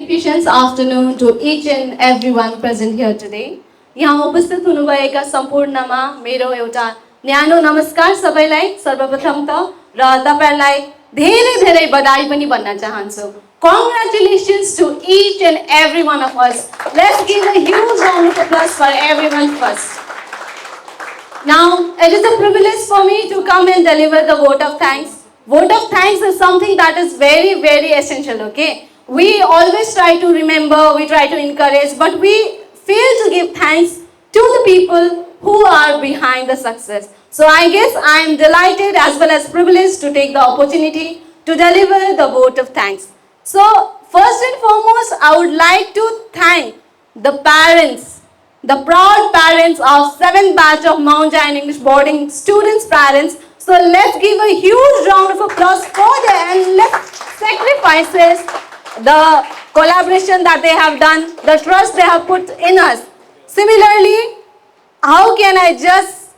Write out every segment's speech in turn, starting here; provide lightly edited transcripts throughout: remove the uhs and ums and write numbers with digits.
Patience afternoon to each and everyone present here today. यहाँ उपस्थित हुनुभएका सम्पूर्णमा मेरो एउटा न्यानो नमस्कार सबैलाई सर्वप्रथम त र तपाईहरुलाई धेरै धेरै बधाई पनि भन्न चाहन्छु. Congratulations to each and every one of us. Let's give a huge round of applause for everyone first. Now, it is a privilege for me to come and deliver the vote of thanks. Vote of thanks is something that is very, very essential, okay? We always try to remember, we try to encourage, but we fail to give thanks to the people who are behind the success. So I guess I am delighted as well as privileged to take the opportunity to deliver the vote of thanks. So first and foremost, I would like to thank the parents, the proud parents of 7th batch of Mount Jain English Boarding students' parents. So let's give a huge round of applause for their endless sacrifices, the collaboration that they have done, the trust they have put in us. Similarly, how can I just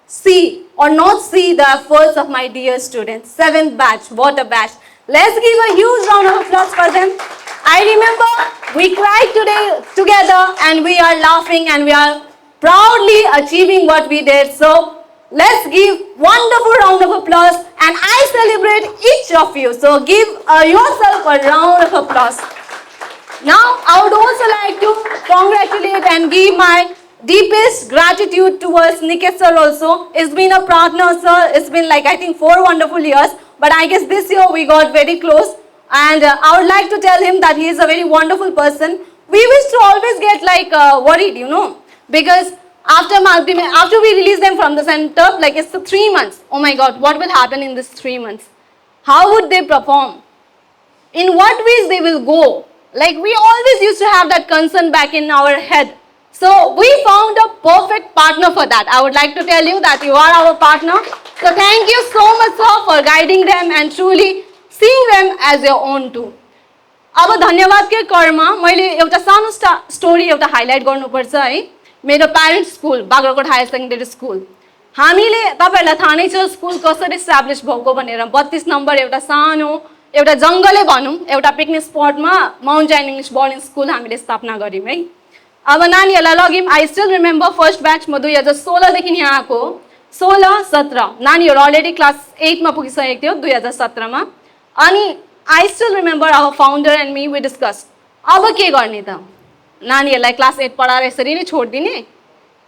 see or not see the efforts of my dear students? 7th batch, what a batch. Let's give a huge round of applause for them. I remember we cried today together and we are laughing and we are proudly achieving what we did. So let's give wonderful round of applause and I celebrate each of you. So give yourself a round of applause. Now I would also like to congratulate and give my deepest gratitude towards Niket sir also. It's been a partner, sir. It's been like I think 4 wonderful years. But I guess this year we got very close. And I would like to tell him that he is a very wonderful person. We used to always get like worried, you know. Because after we release them from the center, like it's 3 months. Oh my God, what will happen in this 3 months? How would they perform? In what ways they will go? Like we always used to have that concern back in our head. So we found a perfect partner for that. I would like to tell you that you are our partner. So thank you so much, sir, for guiding them and truly seeing them as your own too. अब धन्यवादकै क्रममा मैले एउटा सानो story एउटा highlight गर्नुपर्छ है. मेरो parent school Bagrakot higher secondary school. हामीले तपाईहरुलाई थाहा नै छ स्कुल कसरी एस्टाब्लिश भएको भनेर 32 नम्बर एउटा सानो एउटा जंगलै भनौं एउटा पिकनिक स्पटमा Mount Zion English boarding school हामीले स्थापना गर्यौं है. अब नानीहरुलाई लग्यौं. I still remember first batch म 2016 देखि यहाँ आको 16-17 नानीहरु अलरेडी क्लास 8 मा पुगिसकेको थियो 2017 मा. अनि I still remember our founder and me we discuss अब के गर्ने त नानीहरुलाई क्लास 8 पढाएर यसरी नै छोड्दिने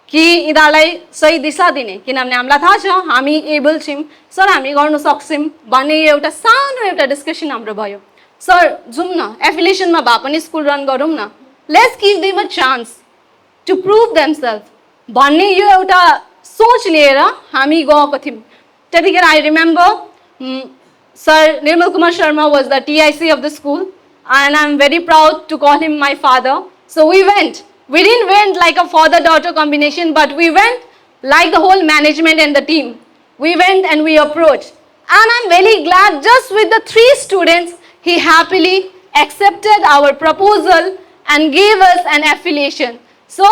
कि यिनीहरुलाई सही दिशा दिने किनभने हामीलाई थाहा छ हामी एबल छौं सर हामी गर्न सक्छौं भन्ने एउटा सानो एउटा डिस्कसन हाम्रो भयो. सर जाउँ न एफिलिएसनमा भए पनि स्कुल रन गरौँ न. Let's give them a chance to prove themselves भन्ने यो एउटा सोच लिएर हामी गएको थियौं. त्यतिखेर I remember Sir Nirmal Kumar Sharma was the TIC of the school and I'm very proud to call him my father. So we went. We didn't went like a father-daughter combination, but we went like the whole management and the team. We went and we approached. And I'm very glad just with the 3 students, he happily accepted our proposal and gave us an affiliation. So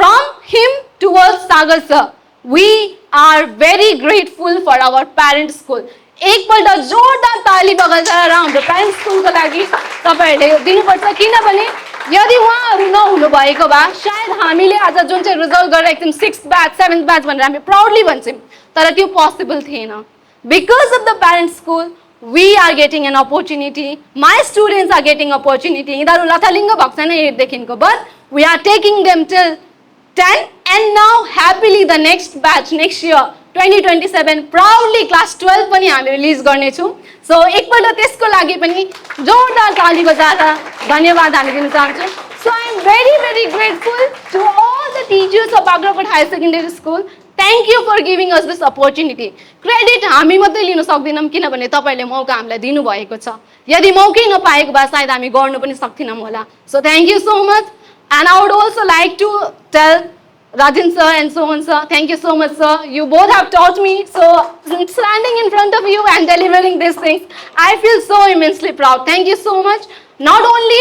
from him towards Sagar sir, we are very grateful for our parent school. एकपल्ट जोरदार ताली बजाएर हाम्रो parent स्कुलको लागि तपाईहरुले दिनुपर्छ किनभने यदि उहाँहरु नहुनु भएको भए सायद हामीले आज जुन चाहिँ रिजल्ट गरेर एकदम 6th ब्याच 7th ब्याच भनेर हामी प्राउडली भन्छौं तर त्यो पोसिबल थिएन. Because of the parent school we are getting an opportunity, my students are getting opportunity. यिनीहरु लथालिङ्ग भएको छैन 8 देखिको but we are taking them till 10 and now happily the next batch next year 2027 proudly class 12 पनि हामी release गर्ने छौं. सो एकपल्ट त्यसको लागि पनि जोरदार ताली बजाएर धन्यवाद हामी दिन चाहन्छु. So I am very grateful to all the teachers of Bagrapot Higher Secondary School. Thank you for giving us this opportunity. Credit हामी मात्रै लिन सक्दिनौं किनभने तपाईले मौका हामीलाई दिनु भएको छ. यदि मौकै नपाएको भए सायद हामी गर्नु पनि सक्थिनौं होला. So thank you so much and I would also like to tell Rajan sir and so on sir, thank you so much sir. You both have taught me. So standing in front of you and delivering these things, I feel so immensely proud. Thank you so much. Not only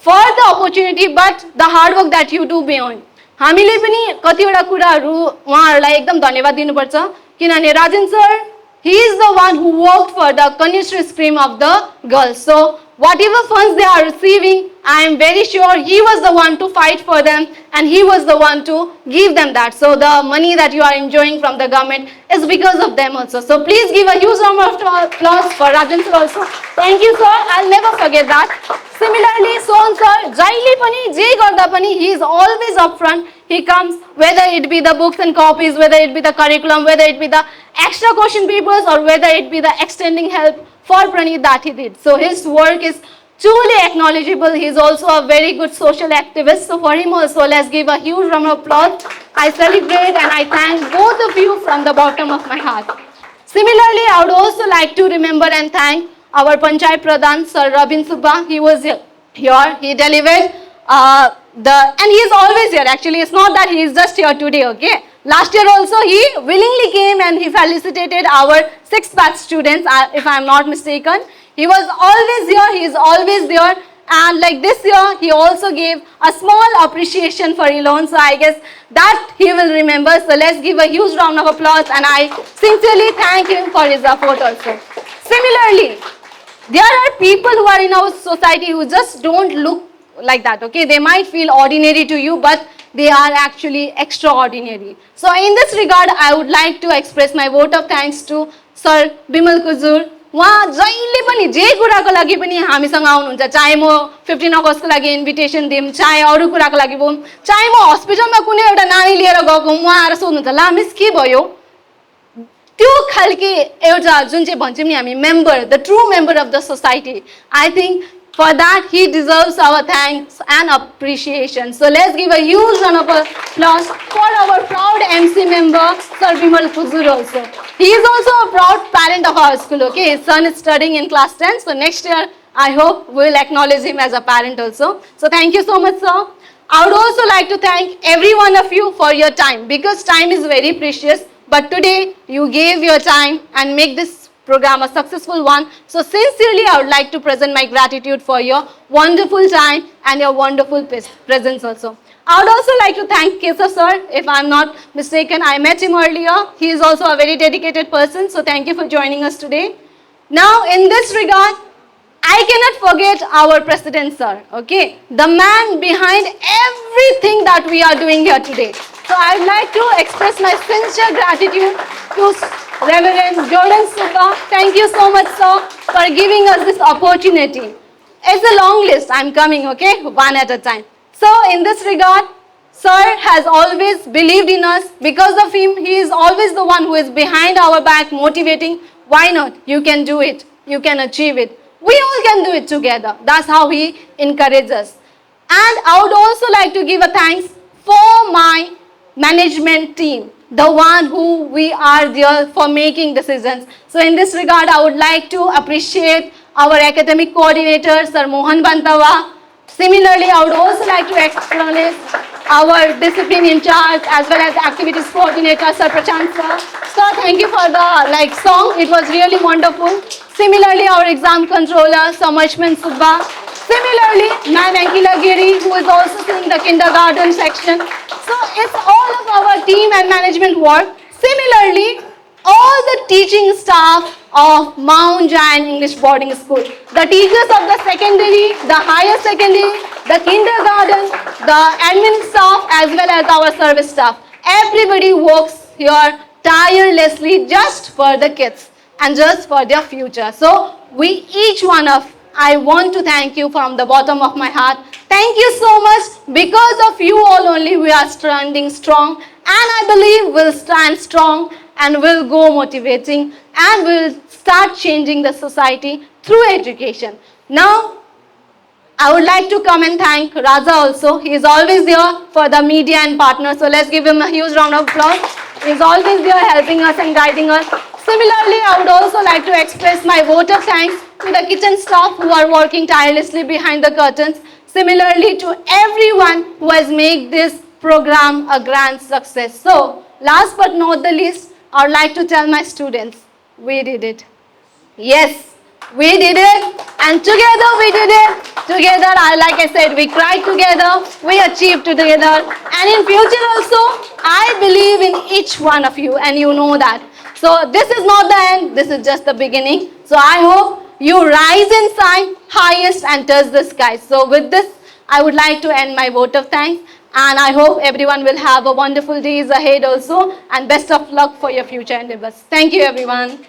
for the opportunity but the hard work that you do beyond. हामीले पनि कतिवटा कुराहरु उहाँहरुलाई एकदम धन्यवाद दिनुपर्छ किनभने राजन sir he is the one who worked for the Kanyashree stream of the girls. So whatever funds they are receiving, I am very sure he was the one to fight for them and he was the one to give them that. So the money that you are enjoying from the government is because of them also. So please give a huge round of applause for Rajan sir also. Thank you sir, I'll never forget that. Similarly, Son sir, Jaili Pani, Jay Garda Pani, he is always upfront. He comes, whether it be the books and copies, whether it be the curriculum, whether it be the extra question papers, or whether it be the extending help for Praneeth that he did. So his work is truly acknowledgeable. He is also a very good social activist. So for him also, let's give a huge round of applause. I celebrate and I thank both of you from the bottom of my heart. Similarly, I would also like to remember and thank our Panchayat Pradhan, Sir Rabin Subba. He was here. He delivered and he is always here. Actually, it's not that he is just here today, okay? Last year also, he willingly came and he felicitated our 6th batch students, if I am not mistaken. He was always here, he is always there. And like this year, he also gave a small appreciation for Elon. So I guess that he will remember. So let's give a huge round of applause. And I sincerely thank him for his effort also. Similarly, there are people who are in our society who just don't look like that, okay? They might feel ordinary to you, but they are actually extraordinary. So in this regard, I would like to express my vote of thanks to Sir Bimal Kuzur. उहाँ जहिले पनि जे कुराको लागि पनि हामीसँग आउनुहुन्छ, चाहे म 15 अगस्तको लागि इन्भिटेसन दिम, चाहे अरू कुराको लागि बोम, चाहे म हस्पिटलमा कुनै एउटा नानी लिएर गएको उहाँ आएर सोध्नुहुन्छ ला मिस के भयो, त्यो खालके एउटा जुन चाहिँ भन्छौँ नि हामी member, the true member of the society, I think for that he deserves our thanks and appreciation. So let's give a huge round of applause for our proud MC member Sir Bimal Kuzur also. He is also a proud parent of our school, okay? His son is studying in class 10, so next year I hope we will acknowledge him as a parent also. So thank you so much sir. I would also like to thank every one of you for your time, because time is very precious, but today you gave your time and make this program a successful one. So sincerely I would like to present my gratitude for your wonderful time and your wonderful presence also. I would also like to thank Kesav sir. If I am not mistaken, I met him earlier. He is also a very dedicated person. So thank you for joining us today. Now in this regard, I cannot forget our President sir, okay? The man behind everything that we are doing here today. So I would like to express my sincere gratitude to Reverend Jordan Subba. Thank you so much sir for giving us this opportunity. It's a long list, I'm coming, okay? One at a time. So in this regard, sir has always believed in us. Because of him, he is always the one who is behind our back motivating. Why not? You can do it. You can achieve it. We all can do it together. That's how he encourages us. And I would also like to give a thanks for my management team, the one who we are there for making decisions. So in this regard, I would like to appreciate our academic coordinator, Sir Mohan Bantawa. Similarly, I would also like to acknowledge our discipline in charge as well as activities coordinator, Sir Prashant sir. Sir, thank you for the song. It was really wonderful. Similarly, our exam controller, Sir Marshman Subba. Similarly, Ma'am Ankila Giri, who is also seeing the kindergarten section. So it's all of our team and management work. Similarly, all the teaching staff of Mount Jain English Boarding School, the teachers of the secondary, the higher secondary, the kindergarten, the admin staff as well as our service staff. Everybody works here tirelessly just for the kids and just for their future. So we each one of, I want to thank you from the bottom of my heart. Thank you so much. Because of you all only we are standing strong, and I believe we'll stand strong and we'll go motivating and we'll start changing the society through education. Now, I would like to come and thank Raza also. He is always there for the media and partners. So let's give him a huge round of applause. He is always there helping us and guiding us. Similarly, I would also like to express my vote of thanks to the kitchen staff who are working tirelessly behind the curtains. Similarly, to everyone who has made this program a grand success. So, last but not the least, I would like to tell my students, we did it. Yes, we did it, and together we did it. Together, like I said, we cried together, we achieved together, and in future also, I believe in each one of you, and you know that. So this is not the end, this is just the beginning. So I hope you rise in shine highest and touch the sky. So with this, I would like to end my vote of thanks, and I hope everyone will have a wonderful days ahead also, and best of luck for your future endeavors. Thank you, everyone.